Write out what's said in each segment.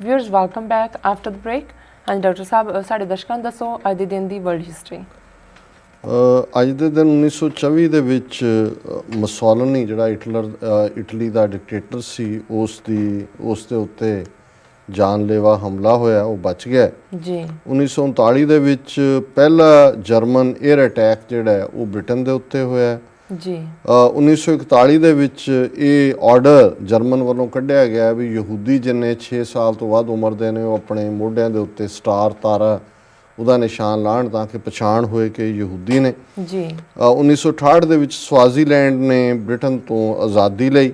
Viewers welcome back after the break. ਹਾਂਜੀ doctor ਸਾਹਿਬ, ਸਾਡੇ ਦਰਸ਼ਕਾਂ ਨੂੰ ਦੱਸੋ ਅੱਜ ਦੇ ਦਿਨ ਦੀ ਵਰਲਡ ਹਿਸਟਰੀ। ਅੱਜ ਦੇ ਦਿਨ 1924 ਦੇ ਵਿੱਚ ਮੁਸੋਲਿਨੀ ਜਿਹੜਾ ਇਟਲੀ ਦਾ ਡਿਕਟੇਟਰ ਸੀ ਉਸ ਦੇ ਉੱਤੇ ਜਾਨਲੇਵਾ ਹਮਲਾ ਹੋਇਆ, ਉਹ ਬਚ ਗਿਆ ਜੀ। 1939 ਦੇ ਵਿੱਚ ਪਹਿਲਾ ਜਰਮਨ 에ਅਰ ਅਟੈਕ ਜਿਹੜਾ ਹੈ ਉਹ ਬ੍ਰਿਟਨ ਦੇ ਉੱਤੇ ਹੋਇਆ ਜੀ। 1941 ਦੇ ਵਿੱਚ ਇਹ ਆਰਡਰ ਜਰਮਨ ਵੱਲੋਂ ਕੱਢਿਆ ਗਿਆ ਵੀ ਯਹੂਦੀ ਜਿੰਨੇ 6 ਸਾਲ ਤੋਂ ਵੱਧ ਉਮਰ ਦੇ ਨੇ ਉਹ ਆਪਣੇ ਮੋਢਿਆਂ ਦੇ ਉੱਤੇ ਸਟਾਰ ਤਾਰਾ ਉਹਦਾ ਨਿਸ਼ਾਨ ਲਾਉਣ ਤਾਂ ਕਿ ਪਛਾਣ ਹੋਏ ਕਿ ਯਹੂਦੀ ਨੇ ਜੀ। 1968 ਦੇ ਵਿੱਚ ਸਵਾਜ਼ੀਲੈਂਡ ਨੇ ਬ੍ਰਿਟਨ ਤੋਂ ਆਜ਼ਾਦੀ ਲਈ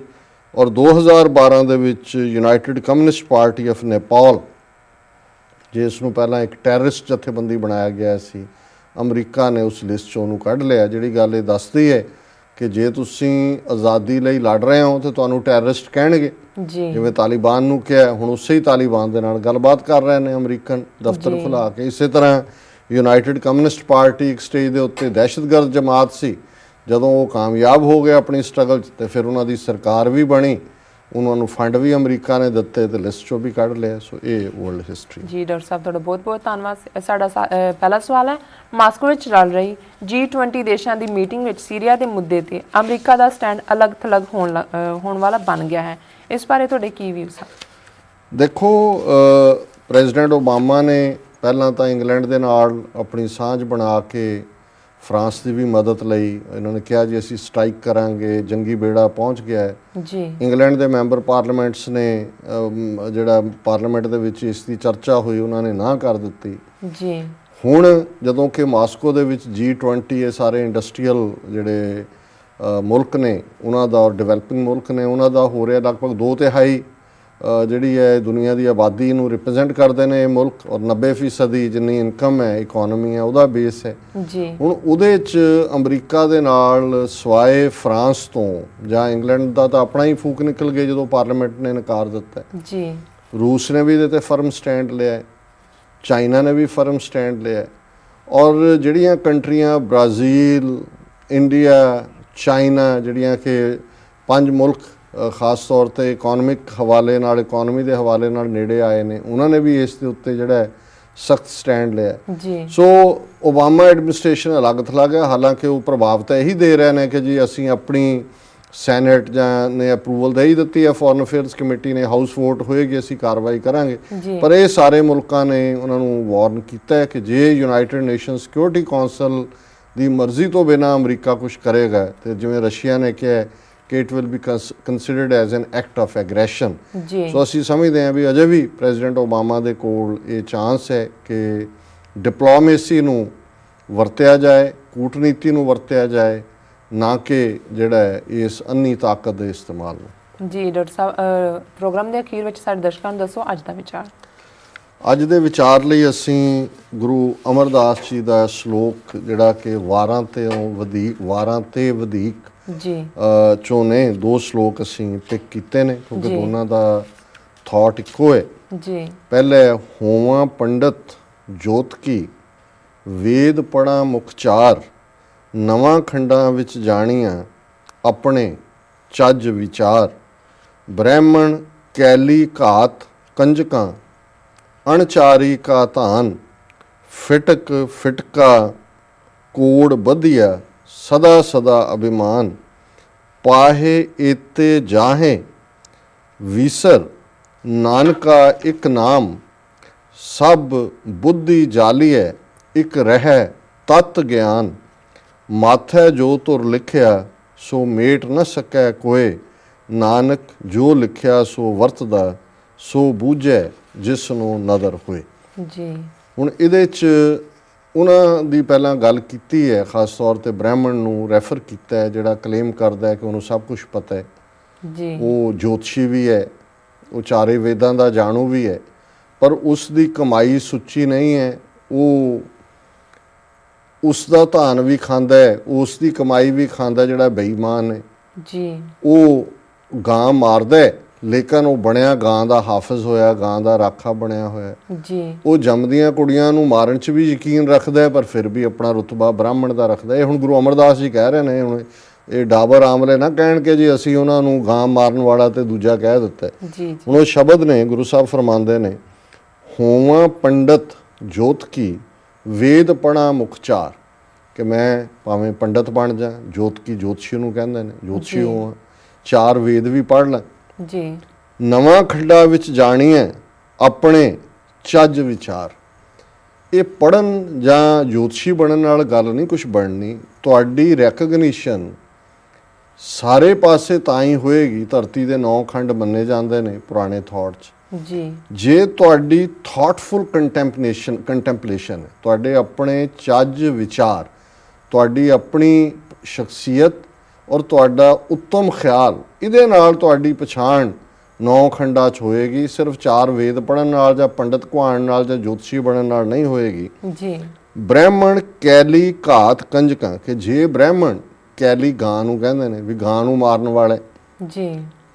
ਔਰ 2012 ਦੇ ਵਿੱਚ United communist party of Nepal, ਜਿਸ ਨੂੰ ਪਹਿਲਾਂ ਇੱਕ ਟੈਰਰਿਸਟ ਜਥੇਬੰਦੀ ਬਣਾਇਆ ਗਿਆ ਸੀ, ਅਮਰੀਕਾ ਨੇ ਉਸ ਲਿਸਟ 'ਚੋਂ ਉਹਨੂੰ ਕੱਢ ਲਿਆ। ਜਿਹੜੀ ਗੱਲ ਇਹ ਦੱਸਦੀ ਹੈ ਕਿ ਜੇ ਤੁਸੀਂ ਆਜ਼ਾਦੀ ਲਈ ਲੜ ਰਹੇ ਹੋ ਤਾਂ ਤੁਹਾਨੂੰ ਟੈਰਰਿਸਟ ਕਹਿਣਗੇ। ਜੀ। ਜਿਵੇਂ ਤਾਲਿਬਾਨ ਨੂੰ ਕਿਹਾ, ਹੁਣ ਉਸੇ ਹੀ ਤਾਲਿਬਾਨ ਦੇ ਨਾਲ ਗੱਲਬਾਤ ਕਰ ਰਹੇ ਨੇ ਅਮਰੀਕਨ ਦਫ਼ਤਰ ਖੁਲਾ ਕੇ। ਇਸੇ ਤਰ੍ਹਾਂ ਯੂਨਾਈਟਿਡ ਕਮਿਊਨਿਸਟ ਪਾਰਟੀ ਇੱਕ ਸਟੇਜ ਦੇ ਉੱਤੇ ਦਹਿਸ਼ਤਗਰਦ ਜਮਾਤ ਸੀ। ਜਦੋਂ ਉਹ ਕਾਮਯਾਬ ਹੋ ਗਏ ਆਪਣੀ ਸਟਰਗਲ 'ਚ ਤੇ ਫਿਰ ਉਹਨਾਂ ਦੀ ਸਰਕਾਰ ਵੀ ਬਣੀ, ਉਹਨਾਂ ਨੂੰ ਫੰਡ ਵੀ ਅਮਰੀਕਾ ਨੇ ਦਿੱਤੇ ਤੇ ਲਿਸਟ 'ਚੋਂ ਵੀ ਕੱਢ ਲਿਆ। ਸੋ ਇਹ ਵਰਲਡ ਹਿਸਟਰੀ। ਜੀ ਡਾਕਟਰ ਸਾਹਿਬ, ਤੁਹਾਡਾ ਬਹੁਤ ਬਹੁਤ ਧੰਨਵਾਦ। ਸਾਡਾ ਪਹਿਲਾ ਸਵਾਲ ਹੈ, ਮਾਸਕੋ ਵਿੱਚ ਚੱਲ ਰਹੀ G20 ਦੇਸ਼ਾਂ ਦੀ ਮੀਟਿੰਗ ਵਿੱਚ ਸੀਰੀਆ ਦੇ ਮੁੱਦੇ ਤੇ ਅਮਰੀਕਾ ਦਾ ਸਟੈਂਡ ਅਲੱਗ-ਥਲੱਗ ਹੋਣ ਵਾਲਾ ਬਣ ਗਿਆ ਹੈ। ਇਸ ਬਾਰੇ ਤੁਹਾਡੇ ਕੀ ਵਿਊਜ਼ ਹਨ? ਦੇਖੋ, ਪ੍ਰੈਜ਼ੀਡੈਂਟ ਓਬਾਮਾ ਨੇ ਪਹਿਲਾਂ ਤਾਂ ਇੰਗਲੈਂਡ ਦੇ ਨਾਲ ਆਪਣੀ ਸਾਂਝ ਬਣਾ ਕੇ ਫਰਾਂਸ ਦੀ ਵੀ ਮਦਦ ਲਈ। ਇਹਨਾਂ ਨੇ ਕਿਹਾ ਜੀ ਅਸੀਂ ਸਟ੍ਰਾਈਕ ਕਰਾਂਗੇ, ਜੰਗੀ ਬੇੜਾ ਪਹੁੰਚ ਗਿਆ ਹੈ ਜੀ। ਇੰਗਲੈਂਡ ਦੇ ਮੈਂਬਰ ਪਾਰਲੀਮੈਂਟਸ ਨੇ ਜਿਹੜਾ ਪਾਰਲੀਮੈਂਟ ਦੇ ਵਿੱਚ ਇਸ ਦੀ ਚਰਚਾ ਹੋਈ, ਉਹਨਾਂ ਨੇ ਨਾ ਕਰ ਦਿੱਤੀ। ਜੀ। ਹੁਣ ਜਦੋਂ ਕਿ ਮਾਸਕੋ ਦੇ ਵਿੱਚ G20 ਇਹ ਸਾਰੇ ਇੰਡਸਟਰੀਅਲ ਜਿਹੜੇ ਮੁਲਕ ਨੇ ਉਹਨਾਂ ਦਾ, ਡਿਵੈਲਪਿੰਗ ਮੁਲਕ ਨੇ ਉਹਨਾਂ ਦਾ ਹੋ ਰਿਹਾ, ਲਗਭਗ 2/3 ਜਿਹੜੀ ਹੈ ਦੁਨੀਆ ਦੀ ਆਬਾਦੀ ਨੂੰ ਰਿਪਰੈਜ਼ੈਂਟ ਕਰਦੇ ਨੇ ਇਹ ਮੁਲਕ, ਔਰ 90% ਜਿੰਨੀ ਇਨਕਮ ਹੈ, ਇਕੋਨਮੀ ਹੈ, ਉਹਦਾ ਬੇਸ ਹੈ। ਜੀ। ਹੁਣ ਉਹਦੇ 'ਚ ਅਮਰੀਕਾ ਦੇ ਨਾਲ ਸਵਾਏ ਫਰਾਂਸ ਤੋਂ ਜਾਂ ਇੰਗਲੈਂਡ ਦਾ ਤਾਂ ਆਪਣਾ ਹੀ ਫੂਕ ਨਿਕਲ ਗਏ ਜਦੋਂ ਪਾਰਲੀਮੈਂਟ ਨੇ ਨਕਾਰ ਦਿੱਤਾ। ਜੀ। ਰੂਸ ਨੇ ਵੀ ਇਹਦੇ 'ਤੇ ਫਰਮ ਸਟੈਂਡ ਲਿਆ, ਚਾਈਨਾ ਨੇ ਵੀ ਫਰਮ ਸਟੈਂਡ ਲਿਆ, ਔਰ ਜਿਹੜੀਆਂ ਕੰਟਰੀਆਂ ਬ੍ਰਾਜ਼ੀਲ, ਇੰਡੀਆ, ਚਾਈਨਾ, ਜਿਹੜੀਆਂ ਕਿ 5 ਮੁਲਕ ਖਾਸ ਤੌਰ 'ਤੇ ਇਕੋਨਮਿਕ ਹਵਾਲੇ ਨਾਲ, ਇਕੋਨਮੀ ਦੇ ਹਵਾਲੇ ਨਾਲ ਨੇੜੇ ਆਏ ਨੇ, ਉਹਨਾਂ ਨੇ ਵੀ ਇਸ ਦੇ ਉੱਤੇ ਜਿਹੜਾ ਸਖਤ ਸਟੈਂਡ ਲਿਆ। ਜੀ। ਸੋ ਓਬਾਮਾ ਐਡਮਿਨਿਸਟ੍ਰੇਸ਼ਨ ਅਲੱਗ-ਥਲੱਗ ਹੈ, ਹਾਲਾਂਕਿ ਉਹ ਪ੍ਰਭਾਵ ਤਾਂ ਇਹੀ ਦੇ ਰਹੇ ਨੇ ਕਿ ਜੀ ਅਸੀਂ ਆਪਣੀ ਸੈਨੇਟ ਜਾਂ ਨੇ ਅਪਰੂਵਲ ਦੇ ਹੀ ਦਿੱਤੀ ਹੈ, ਫੋਰਨ ਅਫੇਅਰਸ ਕਮੇਟੀ ਨੇ, ਹਾਊਸ ਵੋਟ ਹੋਏਗੀ, ਅਸੀਂ ਕਾਰਵਾਈ ਕਰਾਂਗੇ। ਪਰ ਇਹ ਸਾਰੇ ਮੁਲਕਾਂ ਨੇ ਉਹਨਾਂ ਨੂੰ ਵਾਰਨ ਕੀਤਾ ਹੈ ਕਿ ਜੇ ਯੂਨਾਈਟਿਡ ਨੇਸ਼ਨ ਸਿਕਿਉਰਿਟੀ ਕੌਂਸਲ ਦੀ ਮਰਜ਼ੀ ਤੋਂ ਬਿਨਾਂ ਅਮਰੀਕਾ ਕੁਝ ਕਰੇਗਾ ਤੇ ਜਿਵੇਂ ਰਸ਼ੀਆ ਨੇ ਕਿਹਾ ਕਿ it will be considered as an act of aggression. So ਅਸੀਂ ਸਮਝਦੇ ਹਾਂ ਵੀ ਅਜੇ ਵੀ ਪ੍ਰੈਜ਼ੀਡੈਂਟ ਓਬਾਮਾ ਦੇ ਕੋਲ ਇਹ ਚਾਂਸ ਹੈ ਕਿ ਡਿਪਲੋਮੇਸੀ ਨੂੰ ਵਰਤਿਆ ਜਾਏ, ਕੂਟਨੀਤੀ ਨੂੰ ਵਰਤਿਆ ਜਾਏ, ਨਾ ਕਿ ਜਿਹੜਾ ਇਸ ਅੰਨੀ ਤਾਕਤ ਦੇ ਇਸਤੇਮਾਲ ਨੂੰ। ਜੀ ਡਾਕਟਰ ਸਾਹਿਬ, ਪ੍ਰੋਗਰਾਮ ਦੇ ਅਖੀਰ ਵਿੱਚ ਸਾਡੇ ਦਰਸ਼ਕਾਂ ਨੂੰ ਦੱਸੋ ਅੱਜ ਦਾ ਵਿਚਾਰ। ਅੱਜ ਦੇ ਵਿਚਾਰ ਲਈ ਅਸੀਂ ਗੁਰੂ ਅਮਰਦਾਸ ਜੀ ਦਾ ਸ਼ਲੋਕ ਜਿਹੜਾ ਕਿ ਵਾਰਾਂ ਤੇ ਵਧੀਕ ਜੀ ਚੋਂ ਨੇ 2 ਸ਼ਲੋਕ ਅਸੀਂ ਪਿਕ ਕੀਤੇ ਨੇ ਕਿਉਂਕਿ ਦੋਨਾਂ ਦਾ ਥਾਟ ਇੱਕੋ ਹੈ। ਜੀ। ਪਹਿਲੇ, ਹੋਵਾਂ ਪੰਡਤ ਜੋਤ ਕੀ, ਵੇਦ ਪੜ੍ਹਾਂ ਮੁਖਚਾਰ, ਨਵਾਂ ਖੰਡਾਂ ਵਿੱਚ ਜਾਣੀਆਂ ਆਪਣੇ ਚੱਜ ਵਿਚਾਰ, ਬ੍ਰਾਹਮਣ ਕੈਲੀ ਘਾਤ ਕੰਜਕਾਂ, ਅਣਚਾਰੀ ਕਾ ਧਾਨ, ਫਿਟਕ ਫਿਟਕਾ ਕੋੜ ਬੱਧੀਆ, ਸਦਾ ਸਦਾ ਅਭਿਮਾਨ, ਪਾਹੇ ਏਤੇ ਜਾਹੇ ਵੀਸਰ, ਨਾਨਕਾ ਇੱਕ ਨਾਮ, ਸਭ ਬੁੱਧੀ ਜਾਲੀਐ, ਇੱਕ ਰਹਿ ਤਤ ਗਿਆਨ, ਮਾਥੈ ਜੋ ਤੁਰ ਲਿਖਿਆ, ਸੋ ਮੇਟ ਨ ਸਕੈ ਕੋਏ, ਨਾਨਕ ਜੋ ਲਿਖਿਆ ਸੋ ਵਰਤਦਾ, ਸੋ ਬੂਝੈ ਜਿਸ ਨੂੰ ਨਦਰ ਹੋਏ। ਜੀ। ਹੁਣ ਇਹਦੇ 'ਚ ਉਹਨਾਂ ਦੀ ਪਹਿਲਾਂ ਗੱਲ ਕੀਤੀ ਹੈ, ਖਾਸ ਤੌਰ 'ਤੇ ਬ੍ਰਾਹਮਣ ਨੂੰ ਰੈਫਰ ਕੀਤਾ ਹੈ ਜਿਹੜਾ ਕਲੇਮ ਕਰਦਾ ਹੈ ਕਿ ਉਹਨੂੰ ਸਭ ਕੁਝ ਪਤਾ ਹੈ। ਜੀ। ਉਹ ਜੋਤਸ਼ੀ ਵੀ ਹੈ, ਉਹ ਚਾਰੇ ਵੇਦਾਂ ਦਾ ਜਾਣੂ ਵੀ ਹੈ, ਪਰ ਉਸ ਦੀ ਕਮਾਈ ਸੁੱਚੀ ਨਹੀਂ ਹੈ। ਉਹ ਉਸ ਦਾ ਧਾਨ ਵੀ ਖਾਂਦਾ ਹੈ, ਉਸ ਦੀ ਕਮਾਈ ਵੀ ਖਾਂਦਾ ਜਿਹੜਾ ਬੇਈਮਾਨ ਹੈ। ਜੀ। ਉਹ ਗਾਂ ਮਾਰਦਾ ਹੈ ਲੇਕਿਨ ਉਹ ਬਣਿਆ ਗਾਂ ਦਾ ਹਾਫਿਜ਼ ਹੋਇਆ, ਗਾਂ ਦਾ ਰਾਖਾ ਬਣਿਆ ਹੋਇਆ। ਜੀ। ਉਹ ਜੰਮਦੀਆਂ ਕੁੜੀਆਂ ਨੂੰ ਮਾਰਨ 'ਚ ਵੀ ਯਕੀਨ ਰੱਖਦਾ ਪਰ ਫਿਰ ਵੀ ਆਪਣਾ ਰੁਤਬਾ ਬ੍ਰਾਹਮਣ ਦਾ ਰੱਖਦਾ। ਇਹ ਹੁਣ ਗੁਰੂ ਅਮਰਦਾਸ ਜੀ ਕਹਿ ਰਹੇ ਨੇ, ਹੁਣ ਇਹ ਡਾਬਰ ਆਮਲੇ ਨਾ ਕਹਿਣ ਕਿ ਜੀ ਅਸੀਂ ਉਹਨਾਂ ਨੂੰ ਗਾਂ ਮਾਰਨ ਵਾਲਾ ਤੇ ਦੂਜਾ ਕਹਿ ਦਿੱਤਾ ਜੀ ਜੀ ਹੁਣ ਉਹ ਸ਼ਬਦ ਨੇ ਗੁਰੂ ਸਾਹਿਬ ਫਰਮਾਉਂਦੇ ਨੇ, ਹੋਵਾਂ ਪੰਡਤ ਜੋਤ ਕੀ ਵੇਦ ਪੜ੍ਹਾਂ ਮੁਖਚਾਰ, ਕਿ ਮੈਂ ਭਾਵੇਂ ਪੰਡਤ ਬਣ ਜਾ, ਜੋਤ ਕੀ ਜੋਤਸ਼ੀ ਨੂੰ ਕਹਿੰਦੇ ਨੇ, ਜੋਤਸ਼ੀ ਹੋਵਾਂ, 4 ਵੇਦ ਵੀ ਪੜ੍ਹ ਲਾਂ, ਜੀ ਨਵਾਂ ਖੱਡਾ ਵਿੱਚ ਜਾਣੀਐ ਆਪਣੇ ਚੱਜ ਵਿਚਾਰ। ਇਹ ਪੜ੍ਹਨ ਜਾਂ ਜੋਤਸ਼ੀ ਬਣਨ ਨਾਲ ਗੱਲ ਨਹੀਂ ਕੁਝ ਬਣਨੀ, ਤੁਹਾਡੀ ਰੈਕਗਨੀਸ਼ਨ ਸਾਰੇ ਪਾਸੇ ਤਾਂ ਹੀ ਹੋਏਗੀ। ਧਰਤੀ ਦੇ 9 ਖੰਡ ਮੰਨੇ ਜਾਂਦੇ ਨੇ ਪੁਰਾਣੇ ਥਾਟ 'ਚ, ਜੀ ਜੇ ਤੁਹਾਡੀ ਥਾਟਫੁਲ ਕੰਟੈਂਪਲੇਸ਼ਨ ਹੈ, ਤੁਹਾਡੇ ਆਪਣੇ ਚੱਜ ਵਿਚਾਰ, ਤੁਹਾਡੀ ਆਪਣੀ ਸ਼ਖਸੀਅਤ ਔਰ ਤੁਹਾਡਾ ਉੱਤਮ ਖਿਆਲ, ਇਹਦੇ ਨਾਲ ਤੁਹਾਡੀ ਪਛਾਣ 9 ਖੰਡਾਂ 'ਚ ਹੋਏਗੀ। ਸਿਰਫ 4 ਵੇਦ ਪੜ੍ਹਨ ਨਾਲ ਜਾਂ ਪੰਡਤ ਕੁਹਾਣ ਨਾਲ ਜਾਂ ਜੋਤਸ਼ੀ ਬਣਨ ਨਾਲ ਨਹੀਂ ਹੋਏਗੀ। ਜੀ ਬ੍ਰਾਹਮਣ ਕੈਲੀ ਘਾਤ ਕੰਜਕਾਂ, ਕਿ ਜੇ ਬ੍ਰਾਹਮਣ, ਕੈਲੀ ਗਾਂ ਨੂੰ ਕਹਿੰਦੇ ਨੇ ਵੀ ਗਾਂ ਨੂੰ ਮਾਰਨ ਵਾਲੇ, ਜੀ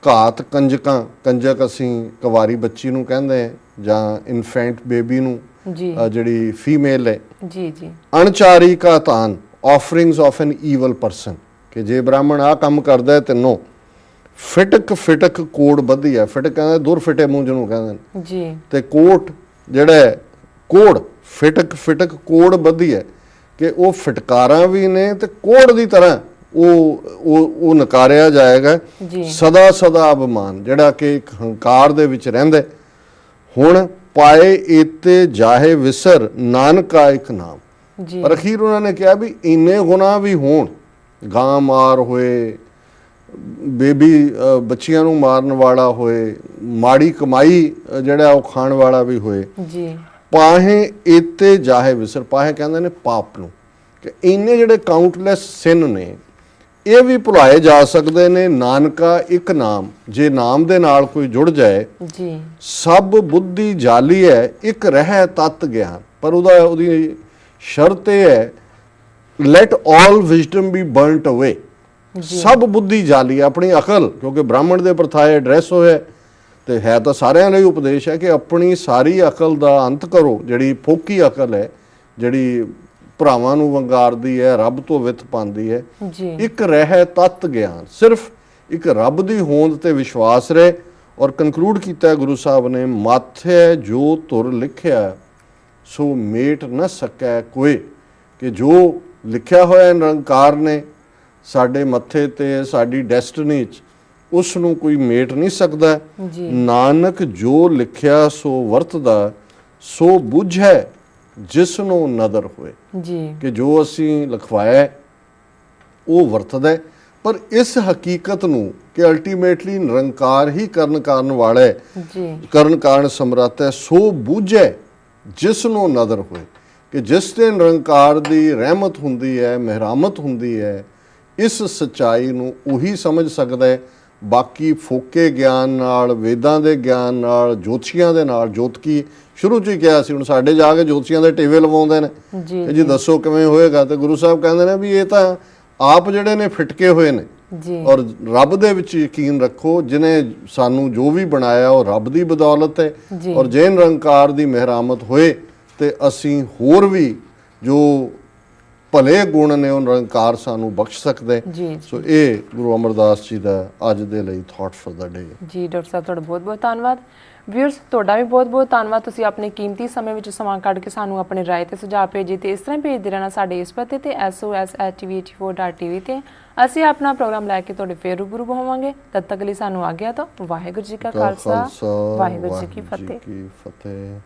ਘਾਤ ਕੰਜਕਾਂ, ਕੰਜਕ ਅਸੀਂ ਕੁਵਾਰੀ ਬੱਚੀ ਨੂੰ ਕਹਿੰਦੇ ਹਾਂ ਜਾਂ ਇਨਫੈਂਟ ਬੇਬੀ ਨੂੰ, ਜੀ ਜਿਹੜੀ ਫੀਮੇਲ ਹੈ। ਜੀ ਜੀ ਅਣਚਾਰੀ ਕਾ ਤਾਨ ਆਫਰਿੰਗਸ ਆਫ ਐਨ ਈਵਲ ਪਰਸਨ, ਕਿ ਜੇ ਬ੍ਰਾਹਮਣ ਆ ਕੰਮ ਕਰਦਾ ਹੈ ਤਿੰਨੋਂ, ਫਿਟਕ ਫਿਟਕ ਕੋੜ ਬੱਧੀ ਹੈ, ਫਿਟਕ ਕਹਿੰਦੇ ਦੁਰ ਫਿਟੇ ਮੂੰਹ ਜਿਹਨੂੰ ਕਹਿੰਦੇ ਨੇ, ਜੀ ਤੇ ਕੋਟ ਜਿਹੜਾ ਹੈ, ਕੋੜ, ਫਿਟਕ ਫਿਟਕ ਕੋੜ ਬੱਧੀ ਹੈ, ਕਿ ਉਹ ਫਿਟਕਾਰਾਂ ਵੀ ਨੇ ਤੇ ਕੋੜ ਦੀ ਤਰ੍ਹਾਂ ਉਹ ਨਕਾਰਿਆ ਜਾਏਗਾ। ਜੀ ਸਦਾ ਸਦਾ ਅਭਿਮਾਨ, ਜਿਹੜਾ ਕਿ ਇੱਕ ਹੰਕਾਰ ਦੇ ਵਿੱਚ ਰਹਿੰਦਾ। ਹੁਣ ਪਾਏ ਏਤੇ ਜਾਹੇ ਵਿਸਰ ਨਾਨਕਾ ਇੱਕ ਨਾਮ, ਜੀ ਪਰ ਅਖੀਰ ਉਹਨਾਂ ਨੇ ਕਿਹਾ ਵੀ ਇੰਨੇ ਗੁਨਾਹ ਵੀ ਹੋਣ, ਗਾਂ ਮਾਰ ਹੋਏ, ਬੇਬੀ ਬੱਚੀਆਂ ਨੂੰ ਮਾਰਨ ਵਾਲਾ ਹੋਏ, ਮਾੜੀ ਕਮਾਈ ਜਿਹੜਾ ਉਹ ਖਾਣ ਵਾਲਾ ਵੀ ਹੋਏ, ਜੀ ਪਾਹੇ ਏਤੇ ਜਾਹੇ ਵਿਸਰ, ਪਾਹੇ ਕਹਿੰਦੇ ਨੇ ਪਾਪ ਨੂੰ, ਕਿ ਇੰਨੇ ਜਿਹੜੇ ਕਾਊਂਟਲੈਸ ਸਿਨ ਨੇ ਇਹ ਵੀ ਭੁਲਾਏ ਜਾ ਸਕਦੇ ਨੇ। ਨਾਨਕਾ ਇੱਕ ਨਾਮ, ਜੇ ਨਾਮ ਦੇ ਨਾਲ ਕੋਈ ਜੁੜ ਜਾਏ, ਜੀ ਸਭ ਬੁੱਧੀ ਜਾਲੀ ਹੈ ਇੱਕ ਰਹਿ ਤਤ ਗਿਆਨ, ਪਰ ਉਹਦੀ ਸ਼ਰਤ ਇਹ ਹੈ, ਲੈਟ ਆਲ ਵਿਜ਼ਡਮ ਬੀ ਬਰਨਟ ਅਵੇ। ਸਭ ਬੁੱਧੀ ਜਾਲੀ, ਆਪਣੀ ਅਕਲ, ਕਿਉਂਕਿ ਬ੍ਰਾਹਮਣ ਦੇ ਪ੍ਰਥਾਏ ਐਡਰੈਸ ਹੋਇਆ ਤੇ ਹੈ ਤਾਂ ਸਾਰਿਆਂ ਲਈ ਉਪਦੇਸ਼ ਹੈ ਕਿ ਆਪਣੀ ਸਾਰੀ ਅਕਲ ਦਾ ਅੰਤ ਕਰੋ, ਜਿਹੜੀ ਫੋਕੀ ਅਕਲ ਹੈ, ਜਿਹੜੀ ਭਰਾਵਾਂ ਨੂੰ ਵੰਗਾਰਦੀ ਹੈ, ਰੱਬ ਤੋਂ ਵਿੱਥ ਪਾਉਂਦੀ ਹੈ। ਜੀ ਇੱਕ ਰਹਿ ਤਤ ਗਿਆਨ, ਸਿਰਫ ਇੱਕ ਰੱਬ ਦੀ ਹੋਂਦ ਤੇ ਵਿਸ਼ਵਾਸ ਰਹੇ। ਔਰ ਕਨਕਲੂਡ ਕੀਤਾ ਗੁਰੂ ਸਾਹਿਬ ਨੇ, ਮਾਥੇ ਜੋ ਧੁਰ ਲਿਖਿਆ ਸੋ ਮੇਟ ਨਾ ਸਕੈ ਕੋਈ, ਕਿ ਜੋ ਲਿਖਿਆ ਹੋਇਆ ਨਿਰੰਕਾਰ ਨੇ ਸਾਡੇ ਮੱਥੇ ਤੇ, ਸਾਡੀ ਡੈਸਟਨੀ 'ਚ, ਉਸ ਨੂੰ ਕੋਈ ਮੇਟ ਨਹੀਂ ਸਕਦਾ। ਜੀ ਨਾਨਕ ਜੋ ਲਿਖਿਆ ਸੋ ਵਰਤਦਾ, ਸੋ ਬੁਝੈ ਜਿਸ ਨੂੰ ਨਦਰ ਹੋਏ, ਜੀ ਕਿ ਜੋ ਅਸੀਂ ਲਿਖਵਾਇਆ ਉਹ ਵਰਤਦਾ। ਪਰ ਇਸ ਹਕੀਕਤ ਨੂੰ ਕਿ ਅਲਟੀਮੇਟਲੀ ਨਿਰੰਕਾਰ ਹੀ ਕਰਨ ਵਾਲਾ ਹੈ, ਜੀ ਕਰਨ ਕਾਰਨ ਸਮਰੱਥ ਹੈ, ਸੋ ਬੂਝੈ ਜਿਸ ਨੂੰ ਨਦਰ ਹੋਏ, ਕਿ ਜਿਸ ਤੇ ਨਿਰੰਕਾਰ ਦੀ ਰਹਿਮਤ ਹੁੰਦੀ ਹੈ, ਮਿਹਰਾਮਤ ਹੁੰਦੀ ਹੈ, ਇਸ ਸੱਚਾਈ ਨੂੰ ਉਹੀ ਸਮਝ ਸਕਦਾ ਹੈ। ਬਾਕੀ ਫੋਕੇ ਗਿਆਨ ਨਾਲ, ਵੇਦਾਂ ਦੇ ਗਿਆਨ ਨਾਲ, ਜੋਤਸ਼ੀਆਂ ਦੇ ਨਾਲ, ਜੋਤਕੀ ਸ਼ੁਰੂ 'ਚ ਹੀ ਕਿਹਾ ਸੀ, ਹੁਣ ਸਾਡੇ ਜਾ ਕੇ ਜੋਤਸ਼ੀਆਂ ਦੇ ਟੀਵੇ ਲਵਾਉਂਦੇ ਨੇ ਕਿ ਜੀ ਦੱਸੋ ਕਿਵੇਂ ਹੋਏਗਾ, ਤੇ ਗੁਰੂ ਸਾਹਿਬ ਕਹਿੰਦੇ ਨੇ ਵੀ ਇਹ ਤਾਂ ਆਪ ਜਿਹੜੇ ਨੇ ਫਿਟਕੇ ਹੋਏ ਨੇ। ਜੀ ਔਰ ਰੱਬ ਦੇ ਵਿੱਚ ਯਕੀਨ ਰੱਖੋ, ਜਿਹਨੇ ਸਾਨੂੰ ਜੋ ਵੀ ਬਣਾਇਆ ਉਹ ਰੱਬ ਦੀ ਬਦੌਲਤ ਹੈ। ਜੀ ਔਰ ਜੇ ਨਿਰੰਕਾਰ ਦੀ ਮਿਹਰਾਮਤ ਹੋਏ ਤੇ ਅਸੀਂ ਹੋਰ ਵੀ ਜੋ ਭਲੇ ਗੁਣ ਨੇ ਉਹ ਨਿਰੰਕਾਰ ਸਾਨੂੰ ਬਖਸ਼ ਸਕਦੇ। ਜੀ ਸੋ ਇਹ ਗੁਰੂ ਅਮਰਦਾਸ ਜੀ ਦਾ ਅੱਜ ਦੇ ਲਈ ਥਾਟ ਫॉर ਦਾ ਡੇ। ਜੀ ਡਾਕਟਰ ਸਾਹਿਬ, ਤੁਹਾਡਾ ਬਹੁਤ ਬਹੁਤ ਧੰਨਵਾਦ। ਵਿਊਅਰਸ, ਤੁਹਾਡਾ ਵੀ ਬਹੁਤ ਬਹੁਤ ਧੰਨਵਾਦ, ਤੁਸੀਂ ਆਪਣੇ ਕੀਮਤੀ ਸਮੇਂ ਵਿੱਚ ਸਮਾਂ ਕੱਢ ਕੇ ਸਾਨੂੰ ਆਪਣੇ ਰਾਏ ਤੇ ਸੁਝਾਅ ਭੇਜੇ, ਤੇ ਇਸ ਤਰ੍ਹਾਂ ਭੇਜਦੇ ਰਹਿਣਾ ਸਾਡੇ ਇਸ ਪਤੇ ਤੇ sos@tv84.tv ਤੇ। ਅਸੀਂ ਆਪਣਾ ਪ੍ਰੋਗਰਾਮ ਲੈ ਕੇ ਤੁਹਾਡੇ ਫੇਰ ਰੂਬਰੂ ਹੋਵਾਂਗੇ। ਤਦ ਤੱਕ ਲਈ ਸਾਨੂੰ ਆਗਿਆ ਦਿਓ। ਵਾਹਿਗੁਰੂ ਜੀ ਕਾ ਖਾਲਸਾ, ਵਾਹਿਗੁਰੂ ਜੀ ਕੀ ਫਤਿਹ।